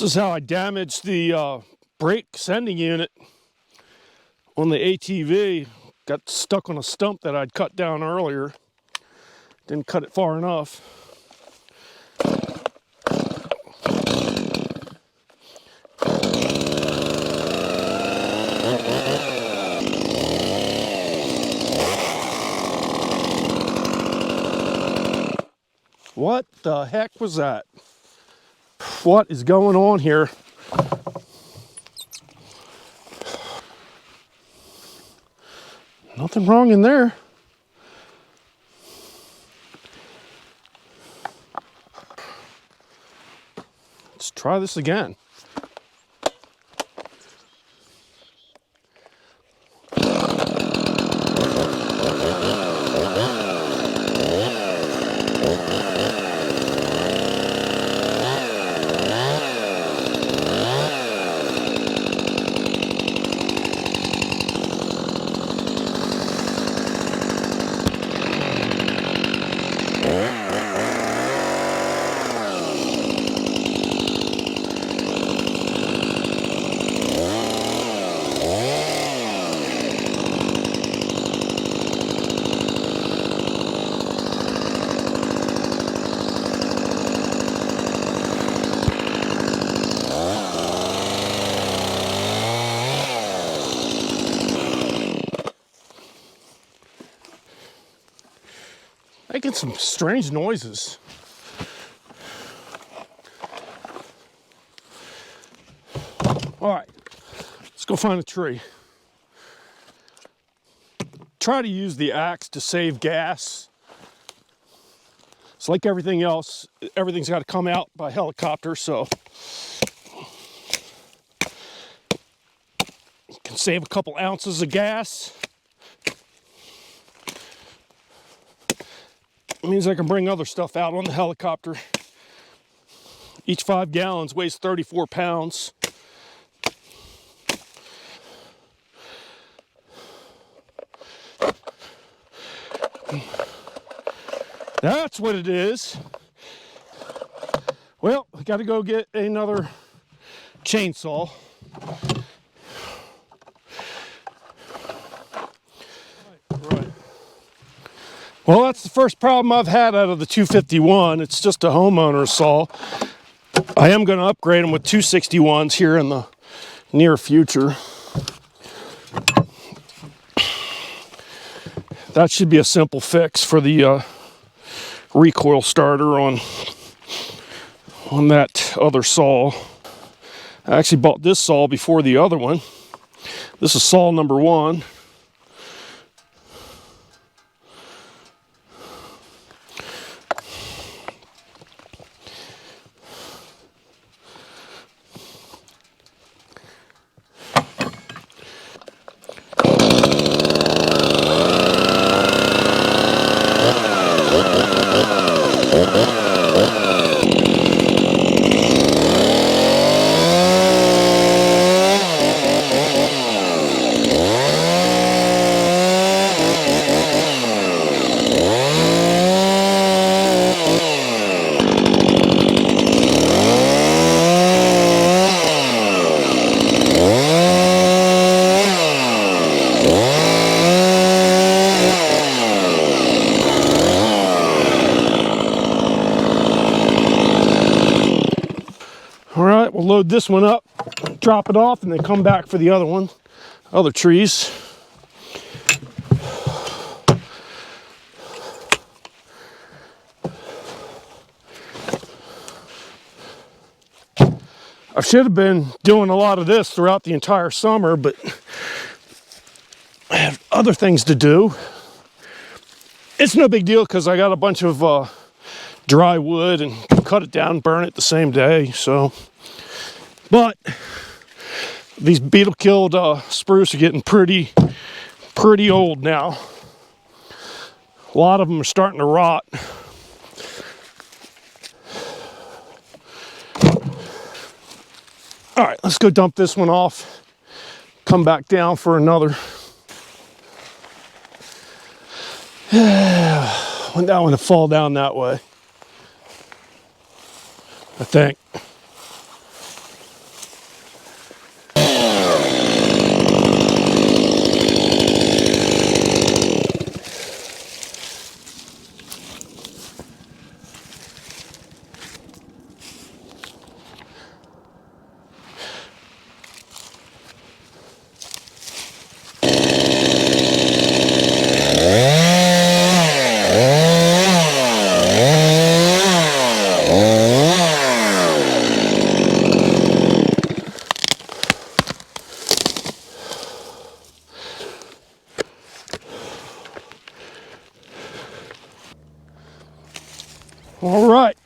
is how I damaged the brake sending unit on the ATV. Got stuck on a stump that I'd cut down earlier. Didn't cut it far enough. What the heck was that? What is going on here? Nothing wrong in there. Let's try this again. Making some strange noises. All right, let's go find a tree. Try to use the axe to save gas. It's like everything else, everything's got to come out by helicopter, so you can save a couple ounces of gas. It means I can bring other stuff out on the helicopter. Each 5 gallons weighs 34 pounds. That's what it is. Well, I got to go get another chainsaw. Right. Well, that's the first problem I've had out of the 251. It's just a homeowner's saw. I am going to upgrade them with 261s here in the near future. That should be a simple fix for the recoil starter on that other saw. I actually bought this saw before the other one. This is saw number 1. All right, we'll load this one up, drop it off, and then come back for the other one, other trees. I should have been doing a lot of this throughout the entire summer, but I have other things to do. It's no big deal because I got a bunch of dry wood and cut it down and burn it the same day. So, but these beetle killed spruce are getting pretty old now. A lot of them are starting to rot. All right, let's go dump this one off, come back down for another. Want that one to fall down that way, I think. All right.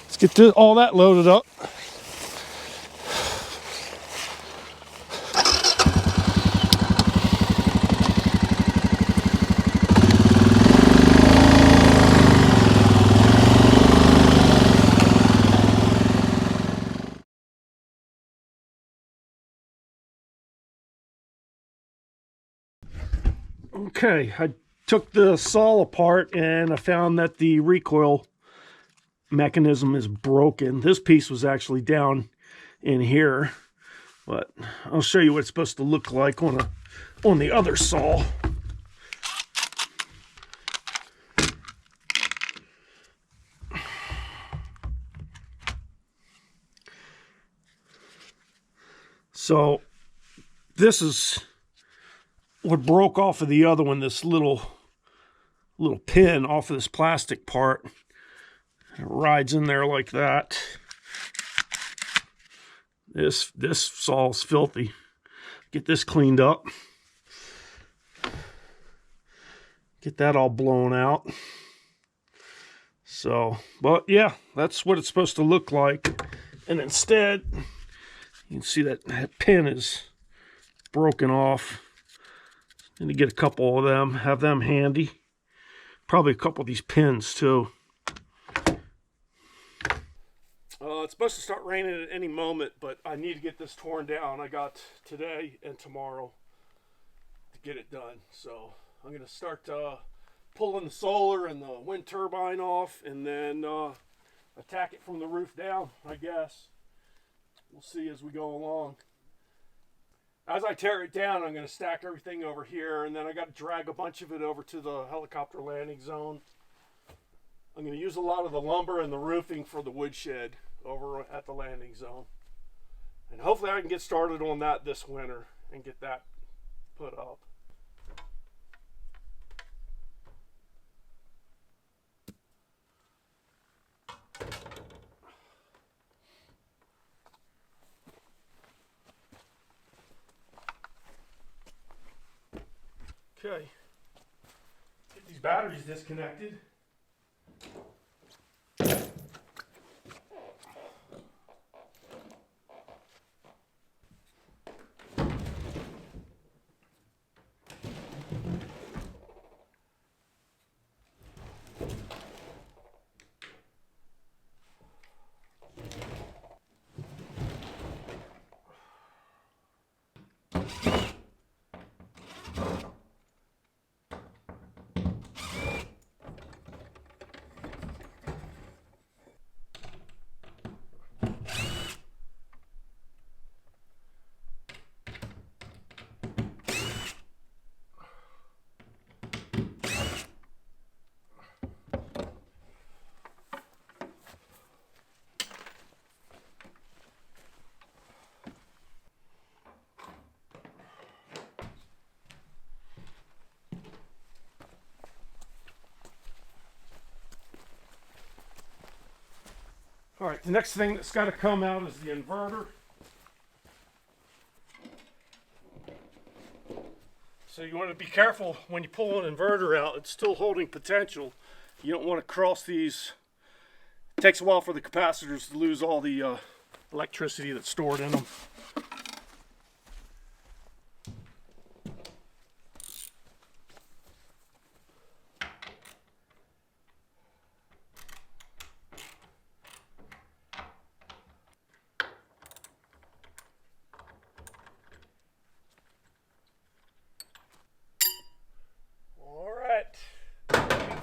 Let's get all that loaded up. Okay, I took the saw apart and I found that the recoil mechanism is broken. This piece was actually down in here, but I'll show you what it's supposed to look like on the other saw. So this is what broke off of the other one, this little pin off of this plastic part. It rides in there like that. This saw is filthy. Get this cleaned up. Get that all blown out. So, but yeah, that's what it's supposed to look like. And instead, you can see that pin is broken off. Need to get a couple of them, have them handy. Probably a couple of these pins too. It's supposed to start raining at any moment, but I need to get this torn down. I got today and tomorrow to get it done. So I'm going to start pulling the solar and the wind turbine off, and then attack it from the roof down, I guess. We'll see as we go along. As I tear it down, I'm going to stack everything over here, and then I got to drag a bunch of it over to the helicopter landing zone. I'm going to use a lot of the lumber and the roofing for the woodshed over at the landing zone. And hopefully I can get started on that this winter and get that put up. Okay, get these batteries disconnected. All right, the next thing that's got to come out is the inverter. So you want to be careful when you pull an inverter out. It's still holding potential. You don't want to cross these. It takes a while for the capacitors to lose all the electricity that's stored in them.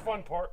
Fun part.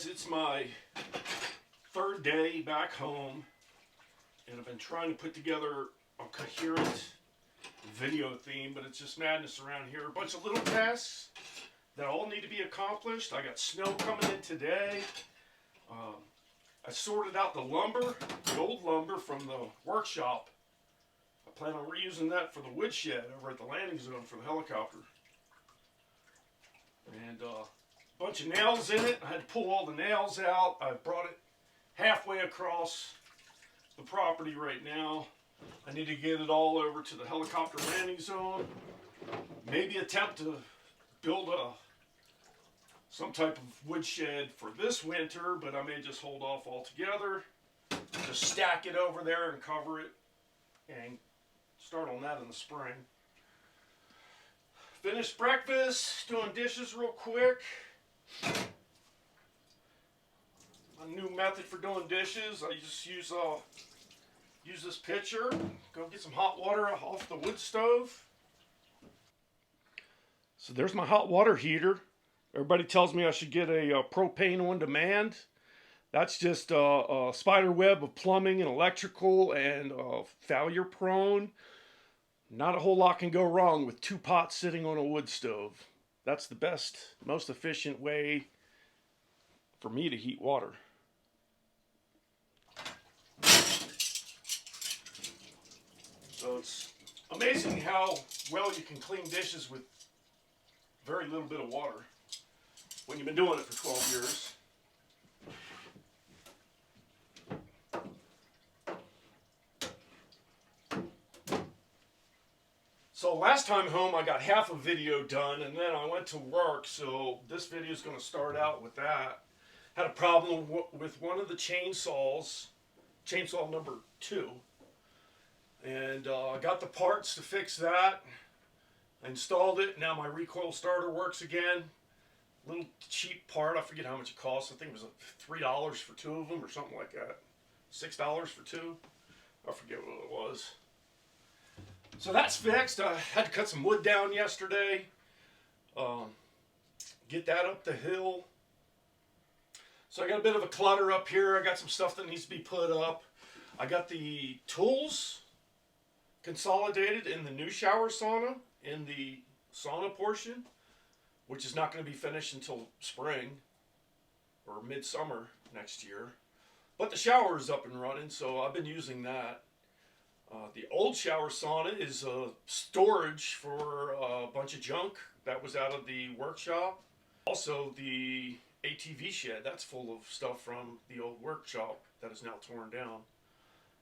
guys, it's my third day back home, and I've been trying to put together a coherent video theme, but it's just madness around here. A bunch of little tasks that all need to be accomplished. I got snow coming in today. I sorted out the lumber, the old lumber from the workshop. I plan on reusing that for the woodshed over at the landing zone for the helicopter. And a bunch of nails in it. I had to pull all the nails out. I brought it halfway across the property right now. I need to get it all over to the helicopter landing zone. Maybe attempt to build some type of woodshed for this winter, but I may just hold off altogether. Just stack it over there and cover it and start on that in the spring. Finished breakfast, doing dishes real quick. A new method for doing dishes. I just use this pitcher, go get some hot water off the wood stove. So there's my hot water heater. Everybody tells me I should get a propane on demand. That's just a spider web of plumbing and electrical and failure prone. Not a whole lot can go wrong with 2 pots sitting on a wood stove. That's the best, most efficient way for me to heat water. So it's amazing how well you can clean dishes with very little bit of water when you've been doing it for 12 years. So last time home I got half a video done and then I went to work, so this video is going to start out with that. Had a problem with one of the chainsaws, chainsaw number 2, and I got the parts to fix that. I installed it. Now my recoil starter works again. Little cheap part. I forget how much it cost. I think it was $3 for 2 of them or something like that. $6 for 2. I forget what it was. So that's fixed. I had to cut some wood down yesterday. Get that up the hill. So I got a bit of a clutter up here. I got some stuff that needs to be put up. I got the tools consolidated in the new shower sauna in the sauna portion, which is not going to be finished until spring or midsummer next year. But the shower is up and running, so I've been using that. The old shower sauna is storage for a bunch of junk that was out of the workshop. Also, the ATV shed, that's full of stuff from the old workshop that is now torn down.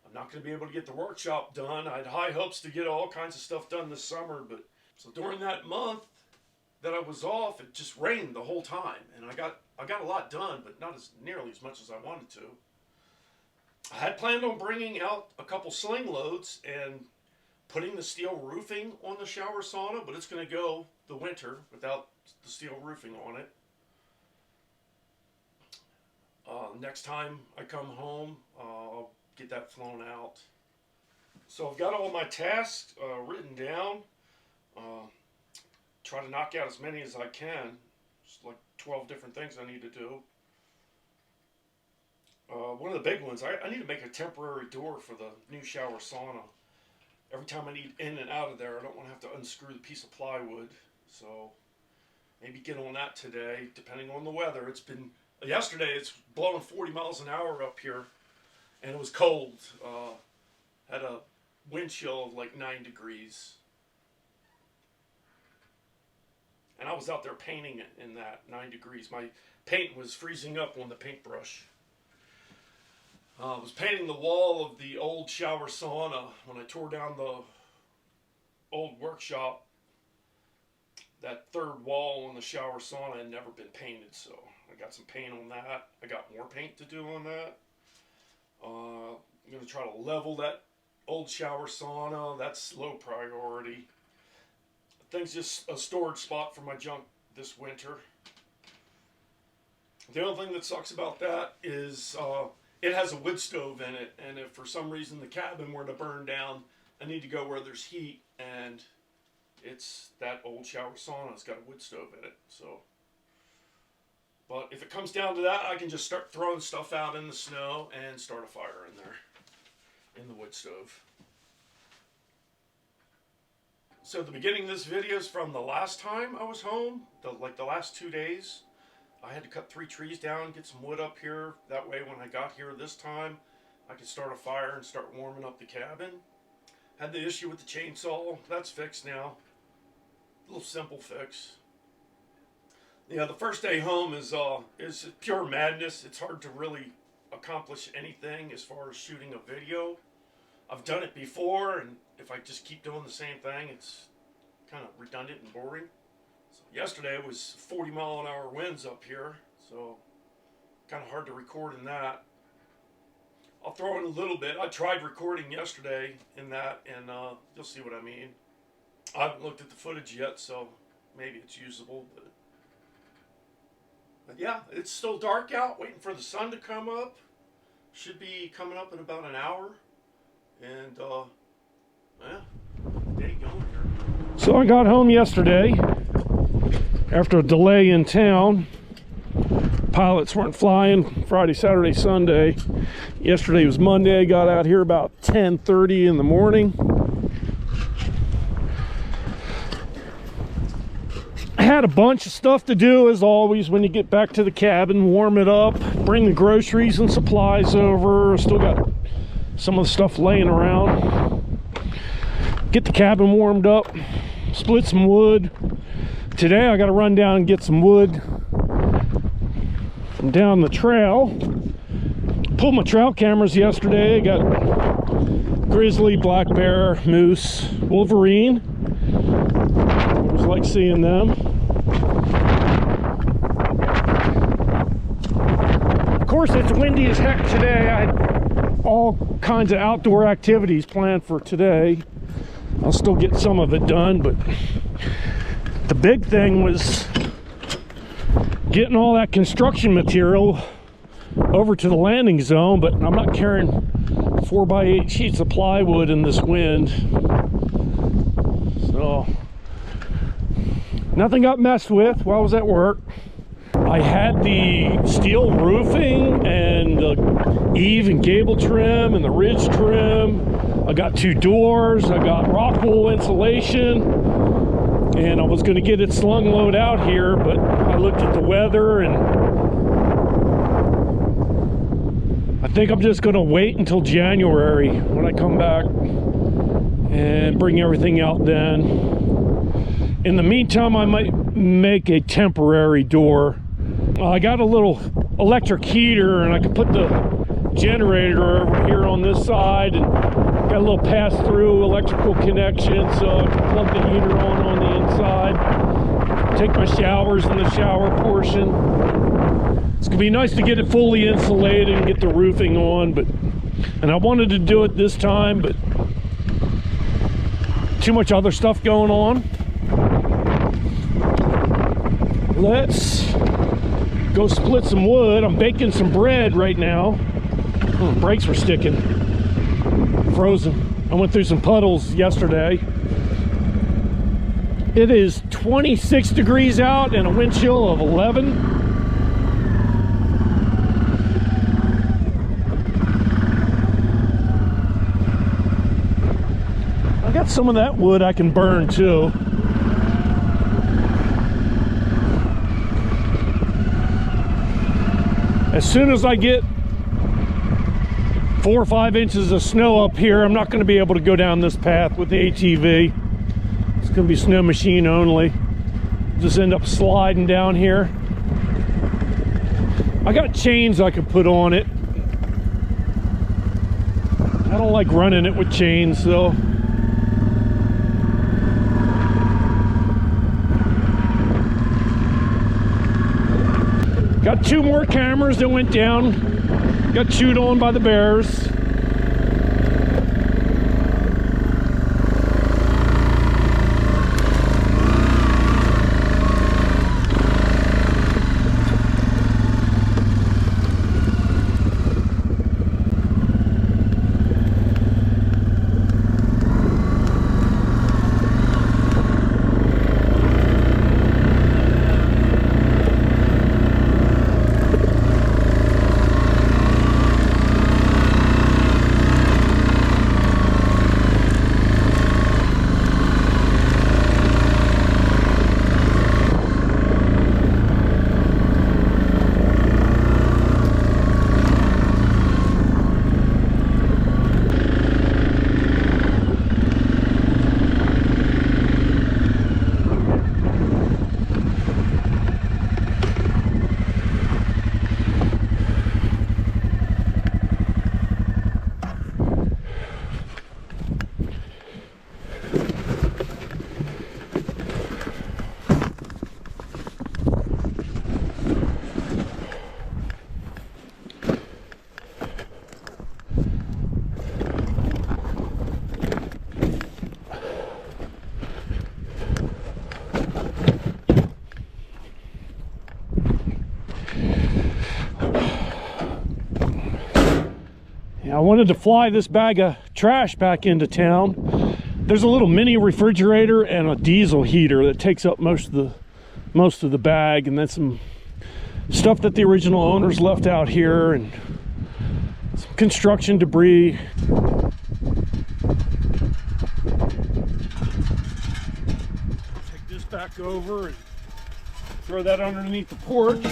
I'm not going to be able to get the workshop done. I had high hopes to get all kinds of stuff done this summer, but so during that month that I was off, it just rained the whole time, and I got a lot done, but not nearly as much as I wanted to. I had planned on bringing out a couple sling loads and putting the steel roofing on the shower sauna, but it's going to go the winter without the steel roofing on it. Next time I come home, I'll get that flown out. So I've got all my tasks written down. Try to knock out as many as I can. It's like 12 different things I need to do. One of the big ones, I need to make a temporary door for the new shower sauna. Every time I need in and out of there, I don't want to have to unscrew the piece of plywood. So maybe get on that today, depending on the weather. Yesterday it's blowing 40 miles an hour up here, and it was cold. Had a wind chill of like 9 degrees. And I was out there painting it in that 9 degrees. My paint was freezing up on the paintbrush. I was painting the wall of the old shower sauna when I tore down the old workshop. That third wall on the shower sauna had never been painted, so I got some paint on that. I got more paint to do on that. I'm going to try to level that old shower sauna. That's low priority. The thing's just a storage spot for my junk this winter. The only thing that sucks about that is it has a wood stove in it, and if for some reason the cabin were to burn down, I need to go where there's heat, and it's that old shower sauna. It's got a wood stove in it, so. But if it comes down to that, I can just start throwing stuff out in the snow and start a fire in there, in the wood stove. So the beginning of this video is from the last time I was home, like the last 2 days. I had to cut 3 trees down, get some wood up here. That way when I got here this time, I could start a fire and start warming up the cabin. Had the issue with the chainsaw. That's fixed now. A little simple fix. Yeah, the first day home is pure madness. It's hard to really accomplish anything as far as shooting a video. I've done it before, and if I just keep doing the same thing, it's kind of redundant and boring. So yesterday it was 40-mile-an-hour winds up here, so kind of hard to record in that. I'll throw in a little bit. I tried recording yesterday in that, and you'll see what I mean. I haven't looked at the footage yet, so maybe it's usable. But yeah, it's still dark out, waiting for the sun to come up. Should be coming up in about an hour. And, yeah, day going here. So I got home yesterday after a delay in town. Pilots weren't flying Friday, Saturday, Sunday. Yesterday was Monday. Got out here about 10:30 in the morning. I had a bunch of stuff to do as always when you get back to the cabin. Warm it up, bring the groceries and supplies over. Still got some of the stuff laying around. Get the cabin warmed up, split some wood. Today I got to run down and get some wood from down the trail. Pulled my trail cameras yesterday. Got grizzly, black bear, moose, wolverine. It was like seeing them. Of course, it's windy as heck today. I had all kinds of outdoor activities planned for today. I'll still get some of it done, but the big thing was getting all that construction material over to the landing zone, but I'm not carrying 4x8 sheets of plywood in this wind. So nothing got messed with while I was at work. I had the steel roofing and the eave and gable trim and the ridge trim. I got 2 doors. I got rock wool insulation, and I was going to get it slung load out here, but I looked at the weather, and I think I'm just going to wait until January when I come back and bring everything out then. In the meantime, I might make a temporary door. I got a little electric heater, and I could put the generator over here on this side, and got a little pass-through electrical connection, so I can plug the heater on the inside. Take my showers in the shower portion. It's gonna be nice to get it fully insulated and get the roofing on, and I wanted to do it this time, but too much other stuff going on. Let's go split some wood. I'm baking some bread right now. Oh, the brakes were sticking. Frozen. I went through some puddles yesterday. It is 26 degrees out and a wind chill of 11. I got some of that wood I can burn too. As soon as I get 4 or 5 inches of snow up here, I'm not going to be able to go down this path with the ATV. It's going to be snow machine only. Just end up sliding down here. I got chains I could put on it. I don't like running it with chains though. Got 2 more cameras that went down. Got chewed on by the bears. Yeah, I wanted to fly this bag of trash back into town. There's a little mini refrigerator and a diesel heater that takes up most of the bag, and then some stuff that the original owners left out here and some construction debris. Take this back over and throw that underneath the porch.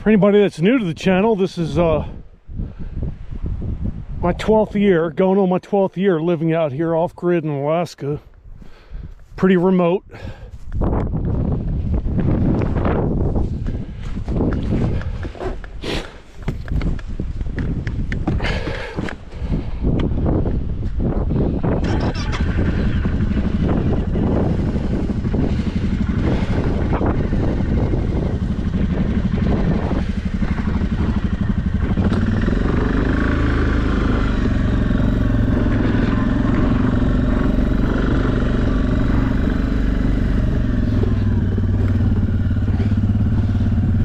For anybody that's new to the channel, this is my 12th year, going on my 12th year living out here off-grid in Alaska. Pretty remote.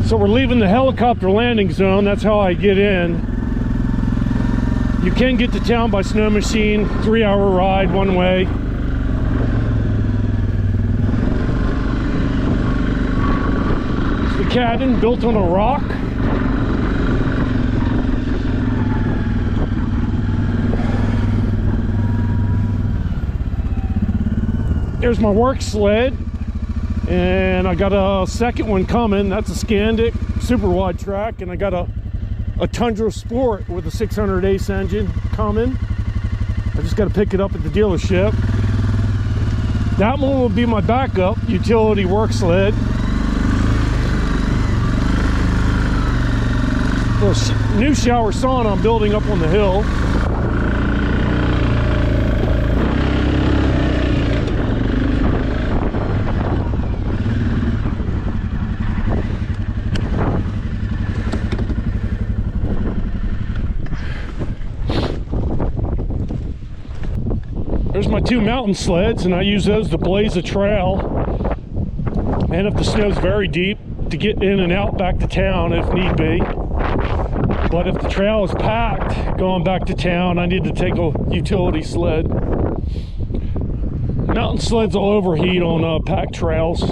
So we're leaving the helicopter landing zone. That's how I get in. You can get to town by snow machine, 3-hour ride one way. It's the cabin built on a rock. There's my work sled. And I got a second one coming. That's a Scandic super wide track, and I got a Tundra Sport with a 600 Ace engine coming. I just got to pick it up at the dealership. That one will be my backup utility work sled. New shower sauna I'm building up on the hill. There's my 2 mountain sleds, and I use those to blaze a trail, and if the snow's very deep, to get in and out back to town if need be. But if the trail is packed going back to town, I need to take a utility sled. Mountain sleds will overheat on packed trails.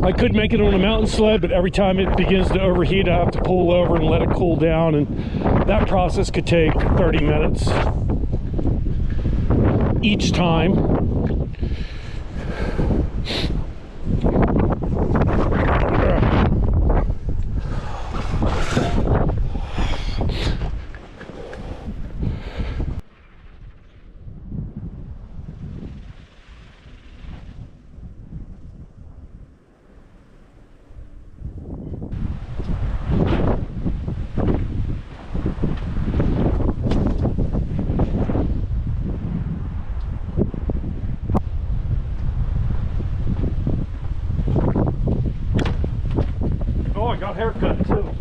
I could make it on a mountain sled, but every time it begins to overheat, I have to pull over and let it cool down, and that process could take 30 minutes. Each time. Got a haircut too.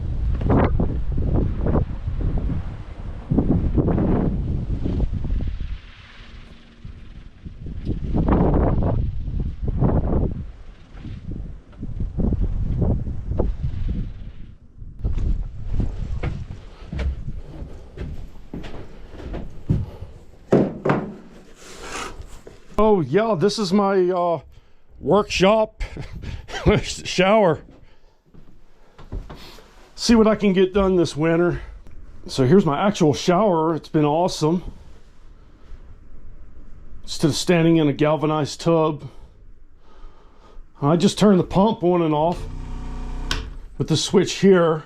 Oh yeah, this is my workshop shower. See what I can get done this winter. So here's my actual shower. It's been awesome. Instead of standing in a galvanized tub. I just turn the pump on and off with the switch here.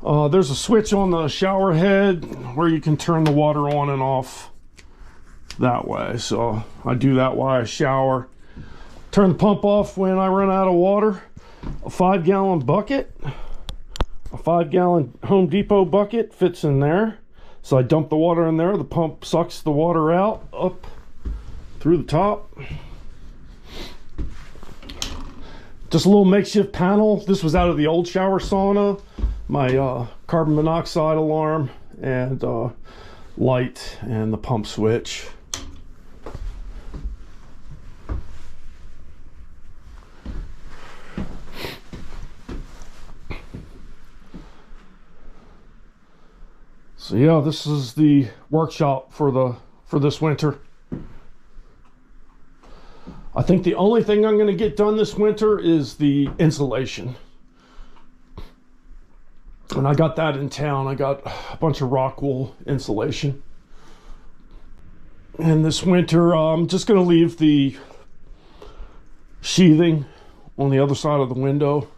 There's a switch on the shower head where you can turn the water on and off that way. So I do that while I shower. Turn the pump off when I run out of water. A 5-gallon bucket, a 5-gallon Home Depot bucket fits in there. So I dump the water in there. The pump sucks the water out up through the top. Just a little makeshift panel. This was out of the old shower sauna. My carbon monoxide alarm and light and the pump switch. So yeah, this is the workshop for this winter. I think the only thing I'm going to get done this winter is the insulation. And I got that in town. I got a bunch of rock wool insulation. And this winter, I'm just going to leave the sheathing on the other side of the window.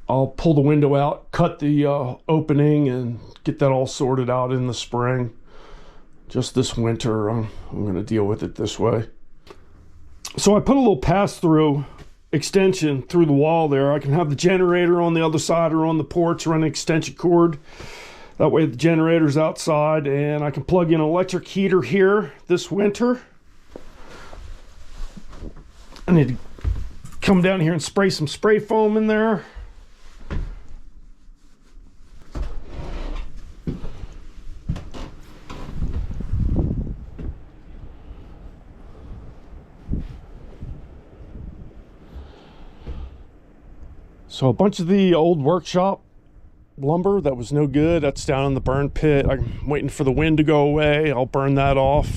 I'll pull the window out, cut the opening, and get that all sorted out in the spring. Just this winter, I'm going to deal with it this way. So I put a little pass-through extension through the wall there. I can have the generator on the other side or on the porch, run an extension cord. That way the generator's outside, and I can plug in an electric heater here this winter. I need to come down here and spray some spray foam in there. So a bunch of the old workshop lumber that was no good, that's down in the burn pit. I'm waiting for the wind to go away. I'll burn that off.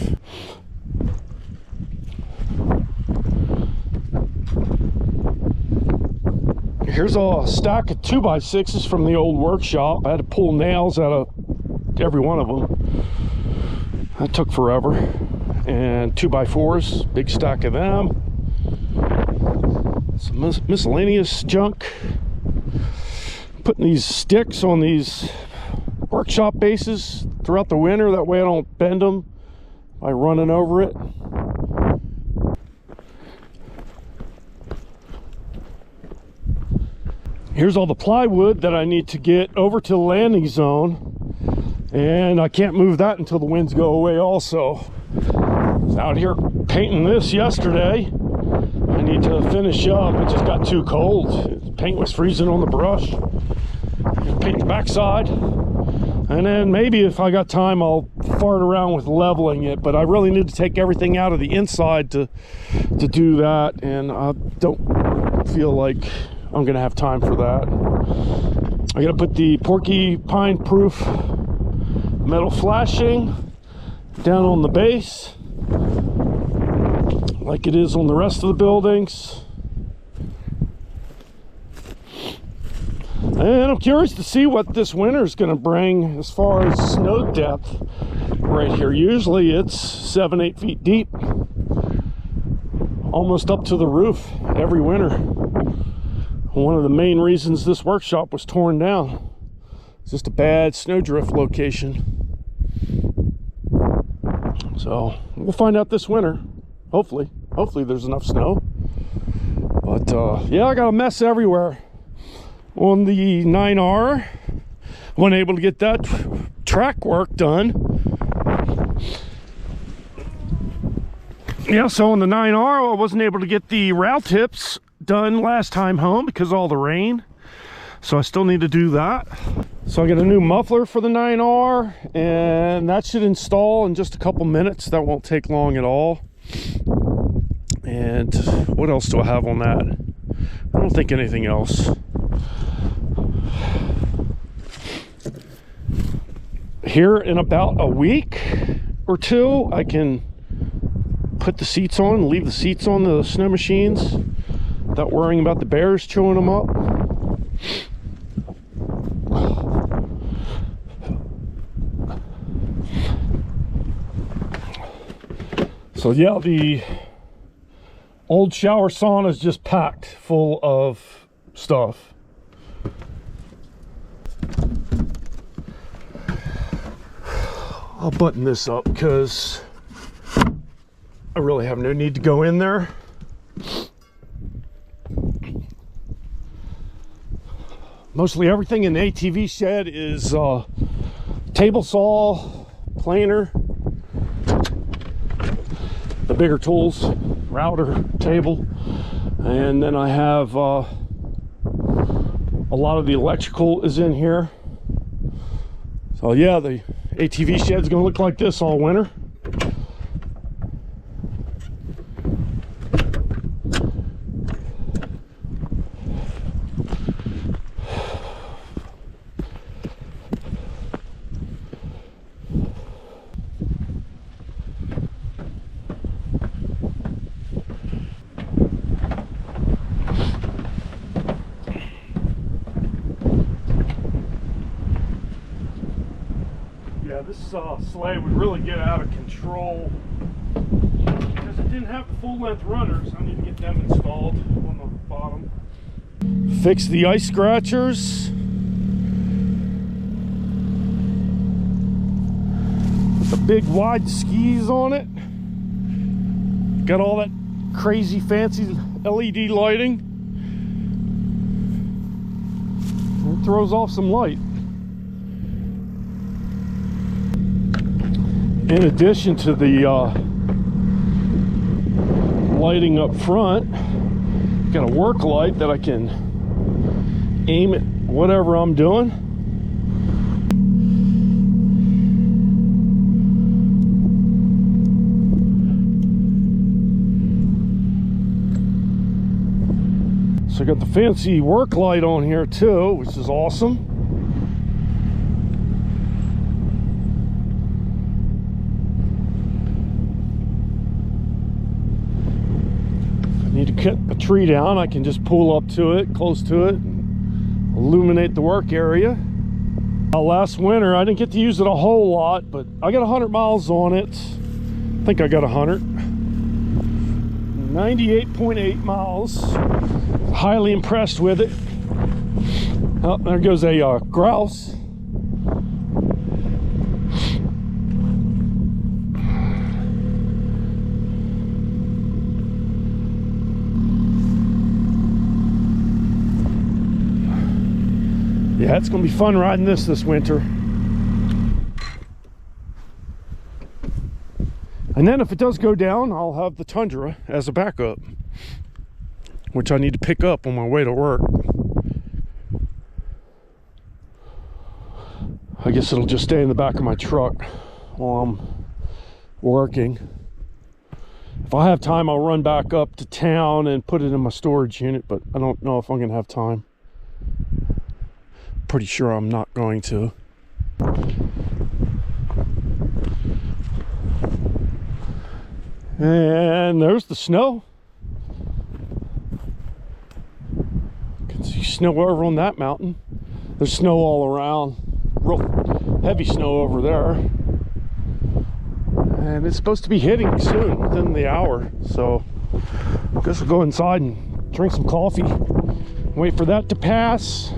Here's a stack of 2x6s from the old workshop. I had to pull nails out of every one of them. That took forever. And 2x4s, big stack of them. Some miscellaneous junk. Putting these sticks on these workshop bases throughout the winter, that way I don't bend them by running over it. Here's all the plywood that I need to get over to the landing zone, and I can't move that until the winds go away also. I was out here painting this yesterday. I need to finish up. It just got too cold. The paint was freezing on the brush. Paint the backside, and then maybe if I got time I'll fart around with leveling it, but I really need to take everything out of the inside to do that, and I don't feel like I'm gonna have time for that. I gotta put the porcupine proof metal flashing down on the base like it is on the rest of the buildings. And I'm curious to see what this winter is going to bring as far as snow depth right here. Usually it's 7-8 feet deep, almost up to the roof every winter. One of the main reasons this workshop was torn down. It's just a bad snowdrift location. So we'll find out this winter. Hopefully there's enough snow. But yeah, I got a mess everywhere. On the 9R, wasn't able to get that track work done. Yeah, so on the 9R, I wasn't able to get the route tips done last time home because of all the rain. So I still need to do that. So I got a new muffler for the 9R, and that should install in just a couple minutes. That won't take long at all. And what else do I have on that? I don't think anything else. Here in about a week or two, I can put the seats on and leave the seats on the snow machines without worrying about the bears chewing them up. So yeah, the Old shower sauna is just packed full of stuff. I'll button this up because I really have no need to go in there. Mostly everything in the ATV shed is table saw, planer, the bigger tools, router, table, and then I have a lot of the electrical is in here. So yeah, the ATV shed's gonna look like this all winter. Yeah, this sleigh would really get out of control because it didn't have the full-length runners. I need to get them installed on the bottom. Fix the ice scratchers. Put the big wide skis on it. Got all that crazy fancy LED lighting. It throws off some light. In addition to the lighting up front, got a work light that I can aim at whatever I'm doing. So I got the fancy work light on here too, which is awesome. Need to cut a tree down, I can just pull up to it, close to it, and illuminate the work area. Last winter I didn't get to use it a whole lot, but I got 100 miles on it. I think I got 100. 98.8 miles. Highly impressed with it. Oh, there goes a grouse. Yeah, it's gonna be fun riding this winter. And then if it does go down, I'll have the Tundra as a backup, which I need to pick up on my way to work. I guess it'll just stay in the back of my truck while I'm working. If I have time, I'll run back up to town and put it in my storage unit, but I don't know if I'm gonna have time. Pretty sure I'm not going to. And there's the snow. You can see snow over on that mountain. There's snow all around. Real heavy snow over there. And it's supposed to be hitting soon, within the hour. So I guess I'll go inside and drink some coffee. Wait for that to pass.